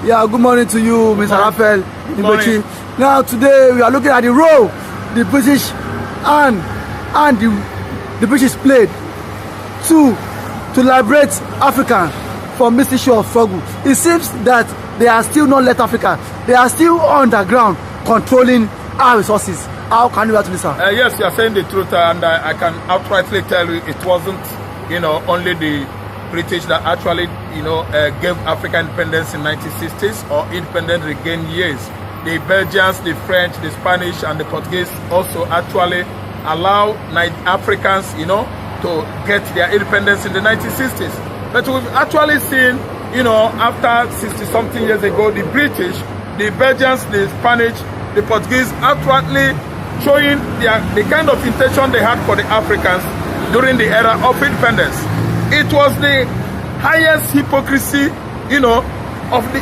Yeah, good morning to you, Mr. Raphael. Good morning. Now, today we are looking at the role the British and the British played to liberate Africa from this issue of struggle. It seems that they are still not let Africa. They are still underground controlling our resources. How can you answer this, sir? Yes, you are saying the truth, and I can outrightly tell you it wasn't, only the British that actually, gave Africa independence in 1960s or independent regained years. The Belgians, the French, the Spanish, and the Portuguese also actually allow Africans, to get their independence in the 1960s. But we've actually seen, after 60-something years ago, the British, the Belgians, the Spanish, the Portuguese actually showing the kind of intention they had for the Africans during the era of independence. It was the highest hypocrisy, of the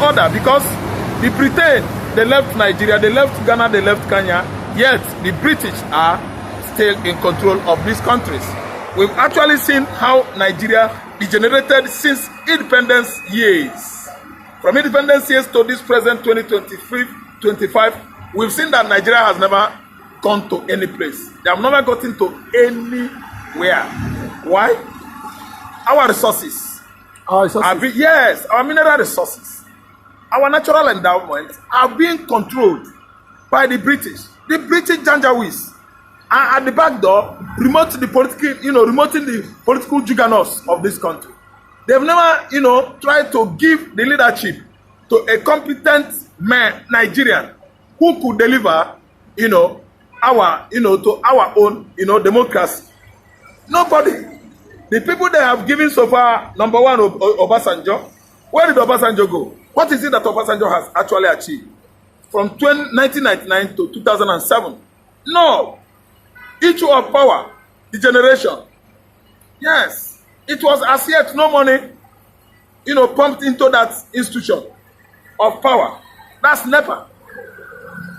order, because the Britain, they left Nigeria, they left Ghana, they left Kenya, yet the British are still in control of these countries. We've actually seen how Nigeria degenerated since independence years. From independence years to this present 2023-25, we've seen that Nigeria has never gone to any place. They have never gotten to anywhere. Why? Our resources. Our resources? Yes, our mineral resources, our natural endowments are being controlled by the British. The British Janjaweeds are at the back door, remoting the political juggernauts of this country. They've never, tried to give the leadership to a competent man, Nigerian, who could deliver, to our own, democracy. Nobody. The people they have given so far, number one, Obasanjo. Where did Obasanjo go? What is it that Obasanjo has actually achieved? From 1999 to 2007. No. Issue of power, the generation. Yes. It was as yet no money, pumped into that institution of power. That's NEPA.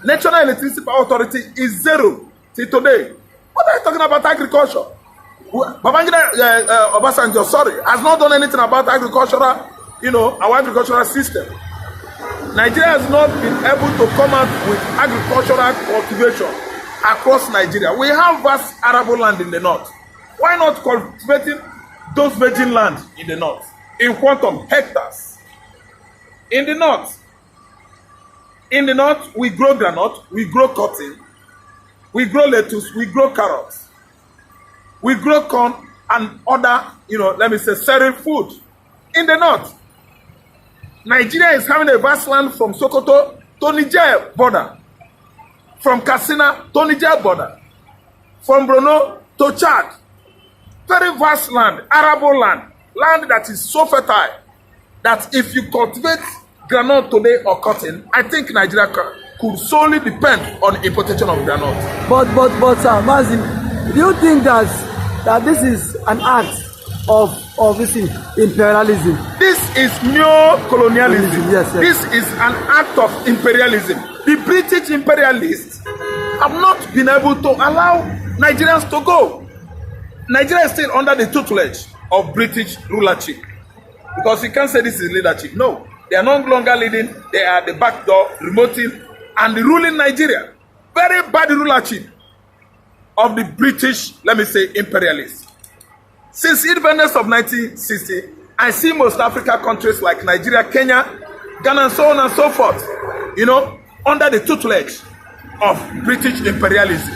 National Electricity Power Authority is zero till today. What are you talking about agriculture? Babangida Obasanjo, has not done anything about agricultural, our agricultural system. Nigeria has not been able to come out with agricultural cultivation across Nigeria. We have vast arable land in the north. Why not cultivating those virgin land in the north? In quantum hectares. In the north, we grow granite, we grow cotton, we grow lettuce, we grow carrots. We grow corn and other, cereal food. In the north, Nigeria is having a vast land from Sokoto to Niger border. From Katsina to Niger border. From Borno to Chad. Very vast land, arable land. Land that is so fertile that if you cultivate granite today or cotton, I think Nigeria could solely depend on importation of granite. But sir, Mazin, do you think that this is an act of this imperialism? This is neo-colonialism. Yes. This is an act of imperialism. The British imperialists have not been able to allow Nigerians to go. Nigeria is still under the tutelage of British rulership. Because you can't say this is leadership. No, they are no longer leading. They are the back door, remoting, and ruling Nigeria. Very bad rulership of the British, imperialists. Since independence of 1960, I see most African countries like Nigeria, Kenya, Ghana, and so on and so forth, under the tutelage of British imperialism.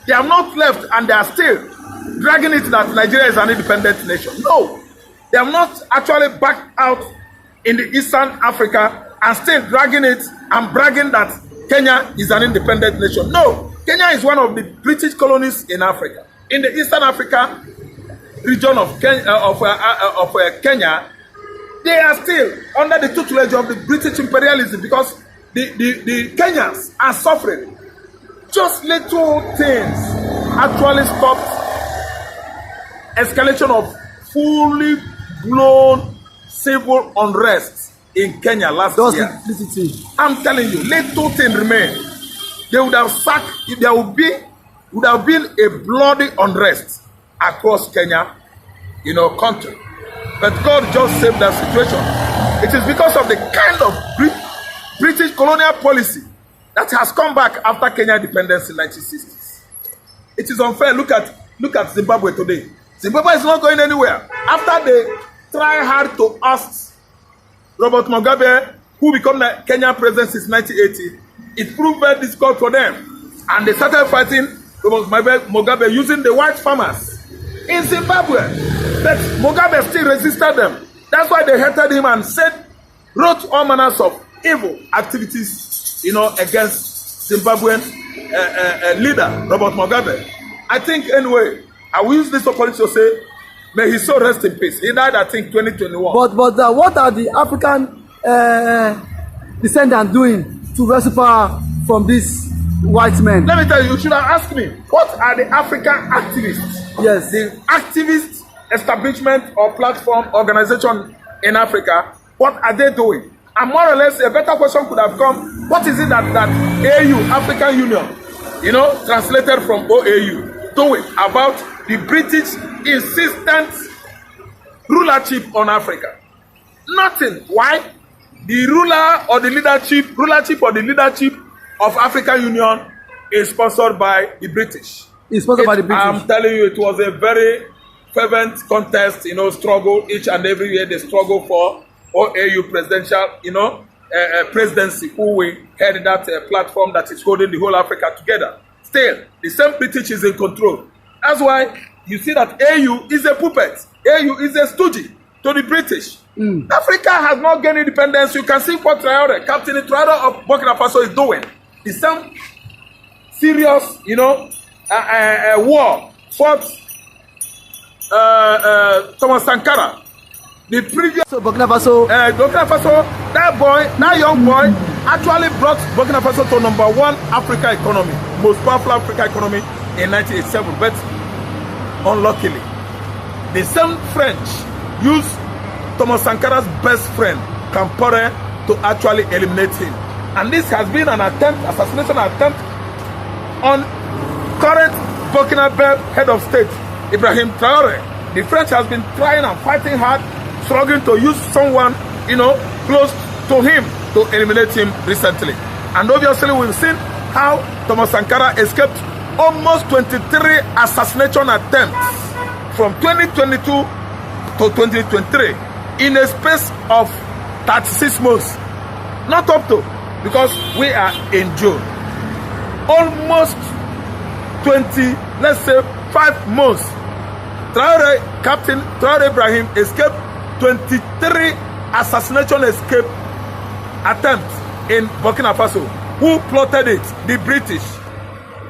They have not left, and they are still dragging it that Nigeria is an independent nation. No, they have not actually backed out in the Eastern Africa and still dragging it and bragging that Kenya is an independent nation. No. Kenya is one of the British colonies in Africa. In the Eastern Africa region of Kenya, they are still under the tutelage of the British imperialism because the Kenyans are suffering. Just little things actually stopped escalation of fully blown civil unrest in Kenya last year. I'm telling you, little things remain. They would have sacked, there would have been a bloody unrest across Kenya, country. But God just saved that situation. It is because of the kind of British colonial policy that has come back after Kenya independence in 1960s. It is unfair. Look at Zimbabwe today. Zimbabwe is not going anywhere. After they try hard to oust Robert Mugabe, who became the Kenyan president since 1980, it proved very difficult for them. And they started fighting Robert Mugabe using the white farmers in Zimbabwe. But Mugabe still resisted them. That's why they hated him and wrote all manners of evil activities, against Zimbabwean leader Robert Mugabe. I think anyway, I will use this opportunity to say, may his soul rest in peace. He died, I think, 2021. But what are the African descendants doing to rescue power from these white men? Let me tell you, you should have asked me, what are the African activists? Yes. The activist establishment or platform organization in Africa, what are they doing? And more or less, a better question could have come, what is it that AU, African Union, translated from OAU, doing about the British insistent rulership on Africa? Nothing. Why? The rulership or the leadership of African Union is sponsored by the British. It's sponsored by the British. I'm telling you, it was a very fervent contest, struggle. Each and every year they struggle for OAU presidential, presidency, who will head that platform that is holding the whole Africa together. Still, the same British is in control. That's why you see that AU is a puppet. AU is a stooge to the British. Africa has not gained independence. You can see what Captain Traore of Burkina Faso is doing. The same serious, war fought Thomas Sankara. The previous Burkina Faso, that young boy, actually brought Burkina Faso to #1 Africa economy, most powerful Africa economy in 1987. But unluckily, the same French used Thomas Sankara's best friend, Campore, to actually eliminate him. And this has been an assassination attempt on current Burkinabe head of state, Ibrahim Traore. The French has been trying and fighting hard, struggling to use someone, close to him to eliminate him recently. And obviously we've seen how Thomas Sankara escaped almost 23 assassination attempts from 2022 to 2023 in a space of 36 months. Not up to, because we are in June. Almost 5 months. Captain Traore Ibrahim escaped 23 assassination escape attempts in Burkina Faso. Who plotted it? The British,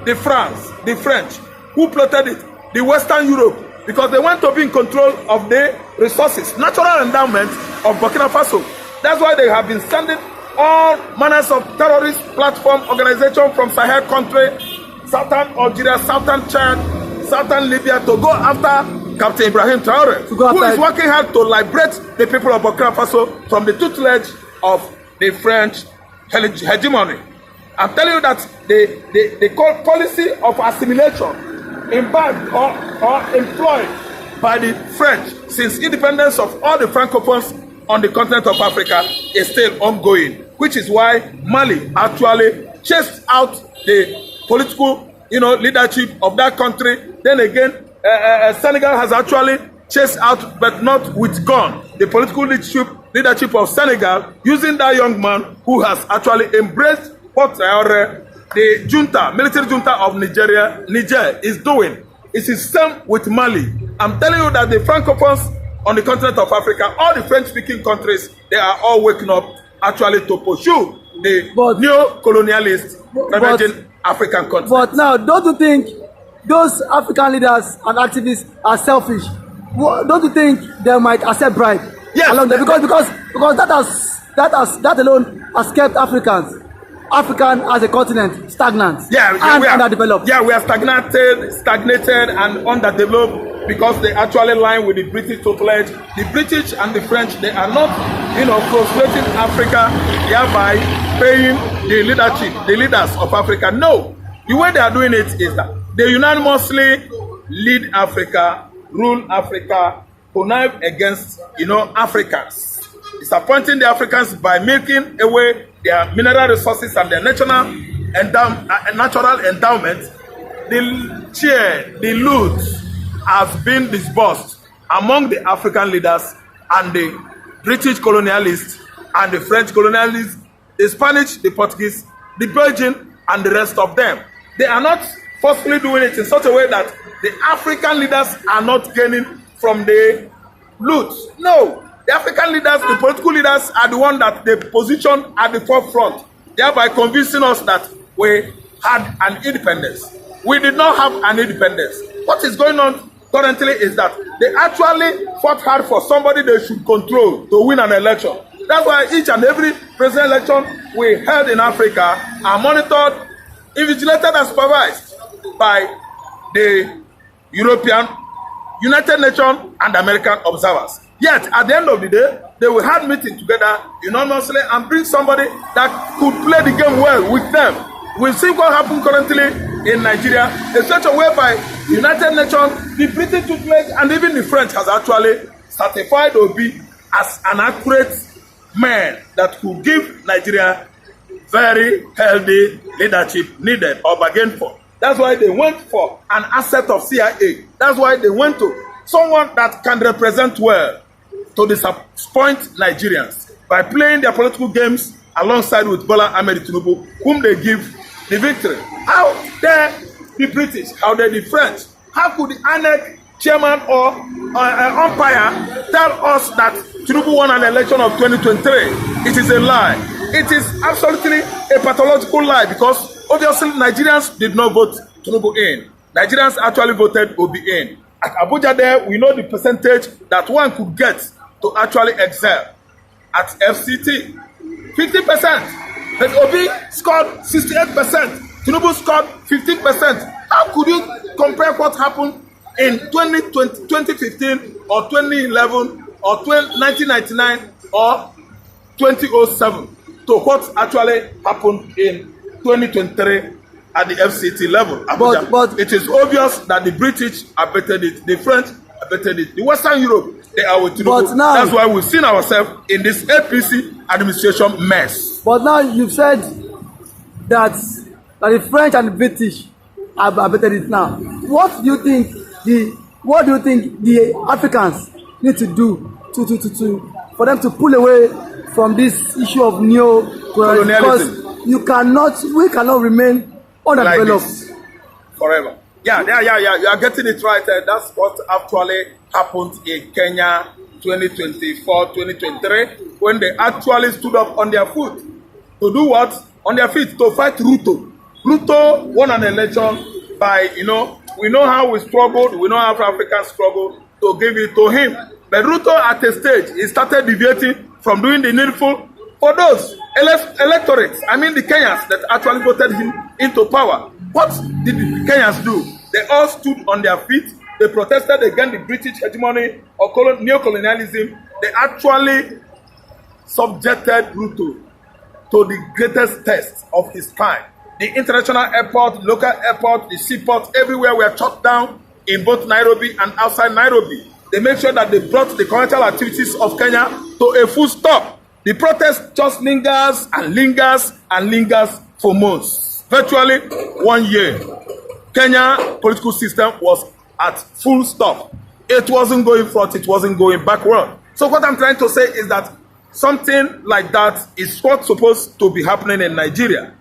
the French. Who plotted it? The Western Europe. Because they want to be in control of the resources, natural endowment of Burkina Faso. That's why they have been sending all manners of terrorist platform organization from Sahel country, Southern Algeria, Southern Chad, Southern Libya to go after Captain Ibrahim Traore, who is working hard to liberate the people of Burkina Faso from the tutelage of the French hegemony. I'm telling you that they call policy of assimilation embarked or employed by the French since independence of all the Francophones on the continent of Africa is still ongoing, which is why Mali actually chased out the political leadership of that country. Then again, Senegal has actually chased out, but not with gun, the political leadership of Senegal, using that young man who has actually embraced what the junta, military junta of Niger is doing. It's the same with Mali. I'm telling you that the Francophones on the continent of Africa, all the French-speaking countries, they are all waking up actually to pursue the neo-colonialist emerging African countries. But now, don't you think those African leaders and activists are selfish? Don't you think they might accept bribe? Yes. Because that alone has kept African as a continent stagnant and underdeveloped. Yeah, we are stagnated and underdeveloped because they actually line with the British tutelage. The British and the French, they are not, frustrating Africa, thereby paying the leaders of Africa. No, the way they are doing it is that they unanimously lead Africa, rule Africa, connive against, Africans. disappointing the Africans by making away their mineral resources and their natural endowment. The loot has been disbursed among the African leaders and the British colonialists and the French colonialists, the Spanish, the Portuguese, the Belgian, and the rest of them. They are not forcefully doing it in such a way that the African leaders are not gaining from the loot. No, the African leaders, the political leaders, are the ones that they position at the forefront, thereby convincing us that we had an independence. We did not have an independence. What is going on currently is that they actually fought hard for somebody they should control to win an election. That's why each and every presidential election we held in Africa are monitored, invigilated, and supervised by the European, United Nations, and American observers. Yet, at the end of the day, they will have meeting together unanimously and bring somebody that could play the game well with them. We've seen what happened currently in Nigeria, a situation whereby the United Nations, the British toothpaste, and even the French has actually certified Obi as an accurate man that could give Nigeria very healthy leadership needed or bargained for. That's why they went for an asset of CIA. That's why they went to someone that can represent well to disappoint Nigerians by playing their political games alongside with Bola Ahmed Tinubu, whom they give the victory. How dare the British, how dare the French, how could the INEC chairman or umpire tell us that Tinubu won an election of 2023? It is a lie. It is absolutely a pathological lie, because obviously Nigerians did not vote Tinubu in. Nigerians actually voted Obi in. At Abuja there, we know the percentage that one could get to actually excel. At FCT, 50%. But Obi scored 68%. Tinubu scored 15%. How could you compare what happened in 2015 or 2011 or 1999 or 2007 to what actually happened in 2023 at the FCT level? But it is obvious that the British abetted it, the French abetted it, the Western Europe, they are with Tinubu. That's why we've seen ourselves in this APC administration mess. But now you've said that the French and the British have abetted it now. What do you think the Africans need to do for them to pull away from this issue of neo-colonialism? Because we cannot remain undeveloped like forever. Yeah, you are getting it right. That's what actually happened in Kenya 2024, 2023, when they actually stood up on their foot. To do what? On their feet, to fight Ruto. Ruto won an election by, we know how we struggled, we know how Africans struggled to give it to him. But Ruto at a stage, he started deviating from doing the needful for those electorates, I mean the Kenyans that actually voted him into power. What did the Kenyans do? They all stood on their feet. They protested against the British hegemony or neo-colonialism. They actually subjected Ruto to the greatest test of his time. The international airport, local airport, the seaport, everywhere were shut down in both Nairobi and outside Nairobi. They made sure that they brought the commercial activities of Kenya to a full stop. The protest just lingers and lingers and lingers for months. Virtually 1 year. Kenya political system was at full stop. It wasn't going forward, it wasn't going backward. So what I'm trying to say is that something like that is what's supposed to be happening in Nigeria.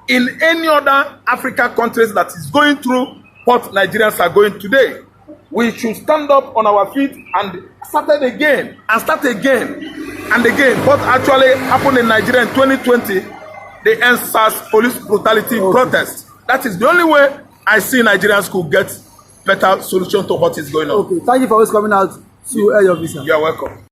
In any other African countries that is going through what Nigerians are going today, we should stand up on our feet and start again and again. What actually happened in Nigeria in 2020, the NSAS police brutality protest. That is the only way I see Nigerians could get better solution to what is going on. Okay, thank you for always coming out to air your visa. You are welcome.